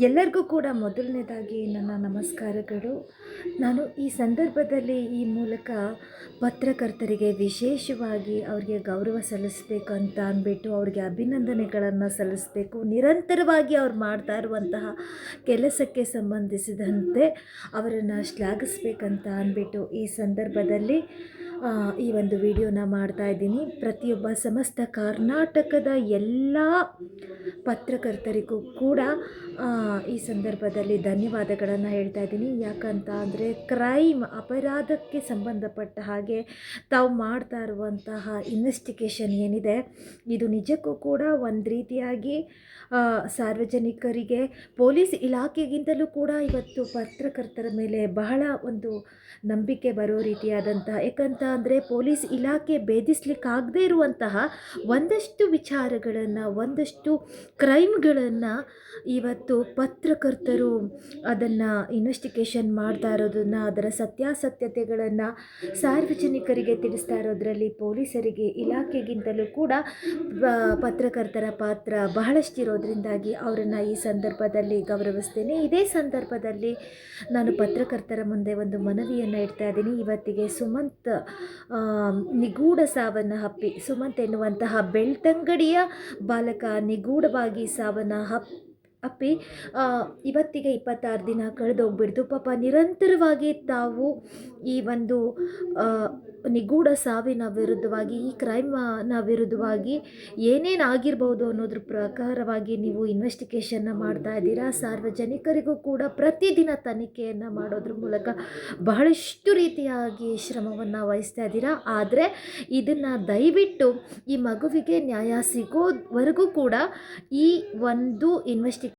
ಎಲ್ಲರಿಗೂ ಕೂಡ ಮೊದಲನೇದಾಗಿ ನನ್ನ ನಮಸ್ಕಾರಗಳು. ನಾನು ಈ ಸಂದರ್ಭದಲ್ಲಿ ಈ ಮೂಲಕ ಪತ್ರಕರ್ತರಿಗೆ ವಿಶೇಷವಾಗಿ ಅವರಿಗೆ ಗೌರವ ಸಲ್ಲಿಸಬೇಕು ಅಂತ ಅಂದ್ಬಿಟ್ಟು ಅವ್ರಿಗೆ ಅಭಿನಂದನೆಗಳನ್ನು ಸಲ್ಲಿಸಬೇಕು. ನಿರಂತರವಾಗಿ ಅವ್ರು ಮಾಡ್ತಾ ಇರುವಂತಹ ಕೆಲಸಕ್ಕೆ ಸಂಬಂಧಿಸಿದಂತೆ ಅವರನ್ನು ಶ್ಲಾಘಿಸಬೇಕಂತ ಅಂದ್ಬಿಟ್ಟು ಈ ಸಂದರ್ಭದಲ್ಲಿ ಈ ಒಂದು ವಿಡಿಯೋನ ಮಾಡ್ತಾ ಇದ್ದೀನಿ. ಪ್ರತಿಯೊಬ್ಬ ಸಮಸ್ತ ಕರ್ನಾಟಕದ ಎಲ್ಲ ಪತ್ರಕರ್ತರಿಗೂ ಕೂಡ ಈ ಸಂದರ್ಭದಲ್ಲಿ ಧನ್ಯವಾದಗಳನ್ನು ಹೇಳ್ತಾ ಇದ್ದೀನಿ. ಯಾಕಂತ ಅಂದರೆ ಅಪರಾಧಕ್ಕೆ ಸಂಬಂಧಪಟ್ಟ ಹಾಗೆ ತಾವು ಮಾಡ್ತಾ ಇರುವಂತಹ ಇನ್ವೆಸ್ಟಿಗೇಷನ್ ಏನಿದೆ, ಇದು ನಿಜಕ್ಕೂ ಕೂಡ ಒಂದು ರೀತಿಯಾಗಿ ಸಾರ್ವಜನಿಕರಿಗೆ ಪೊಲೀಸ್ ಇಲಾಖೆಗಿಂತಲೂ ಕೂಡ ಇವತ್ತು ಪತ್ರಕರ್ತರ ಮೇಲೆ ಬಹಳ ಒಂದು ನಂಬಿಕೆ ಬರೋ ರೀತಿಯಾದಂತಹ, ಯಾಕಂತ ಅಂದರೆ ಪೊಲೀಸ್ ಇಲಾಖೆ ಭೇದಿಸ್ಲಿಕ್ಕಾಗದೇ ಇರುವಂತಹ ಒಂದಷ್ಟು ವಿಚಾರಗಳನ್ನು, ಒಂದಷ್ಟು ಕ್ರೈಮ್ಗಳನ್ನು ಇವತ್ತು ಪತ್ರಕರ್ತರು ಅದನ್ನು ಇನ್ವೆಸ್ಟಿಗೇಷನ್ ಮಾಡ್ತಾ ಇರೋದನ್ನು, ಅದರ ಸತ್ಯಾಸತ್ಯತೆಗಳನ್ನು ಸಾರ್ವಜನಿಕರಿಗೆ ತಿಳಿಸ್ತಾ ಇರೋದರಲ್ಲಿ ಪೊಲೀಸರಿಗೆ ಇಲಾಖೆಗಿಂತಲೂ ಕೂಡ ಪತ್ರಕರ್ತರ ಪಾತ್ರ ಬಹಳಷ್ಟಿರೋದ್ರಿಂದಾಗಿ ಅವರನ್ನು ಈ ಸಂದರ್ಭದಲ್ಲಿ ಗೌರವಿಸ್ತೇನೆ. ಇದೇ ಸಂದರ್ಭದಲ್ಲಿ ನಾನು ಪತ್ರಕರ್ತರ ಮುಂದೆ ಒಂದು ಮನವಿಯನ್ನು ಇಡ್ತಾ ಇದ್ದೀನಿ. ಇವತ್ತಿಗೆ ಸುಮಂತ್ ನಿಗೂಢ ಸಾವನ್ನು ಸುಮಂತ್ ಎನ್ನುವಂತಹ ಬೆಳ್ತಂಗಡಿಯ ಬಾಲಕ ನಿಗೂಢವಾಗಿ ಸಾವನ್ನು ಅಪ್ಪಿ ಇವತ್ತಿಗೆ 26 ದಿನ ಕಳೆದೋಗ್ಬಿಡ್ತು. ಪಾಪ ನಿರಂತರವಾಗಿ ತಾವು ಈ ಒಂದು ನಿಗೂಢ ಸಾವಿನ ವಿರುದ್ಧವಾಗಿ, ಈ ಕ್ರೈಮ್ನ ವಿರುದ್ಧವಾಗಿ ಏನೇನಾಗಿರ್ಬೋದು ಅನ್ನೋದ್ರ ಪ್ರಕಾರವಾಗಿ ನೀವು ಇನ್ವೆಸ್ಟಿಗೇಷನ್ನ ಮಾಡ್ತಾ ಇದ್ದೀರಾ. ಸಾರ್ವಜನಿಕರಿಗೂ ಕೂಡ ಪ್ರತಿದಿನ ತನಿಖೆಯನ್ನು ಮಾಡೋದ್ರ ಮೂಲಕ ಬಹಳಷ್ಟು ರೀತಿಯಾಗಿ ಶ್ರಮವನ್ನು ವಹಿಸ್ತಾ ಇದ್ದೀರಾ. ಆದರೆ ಇದನ್ನು ದಯವಿಟ್ಟು ಈ ಮಗುವಿಗೆ ನ್ಯಾಯ ಸಿಗೋವರೆಗೂ ಕೂಡ ಈ ಒಂದು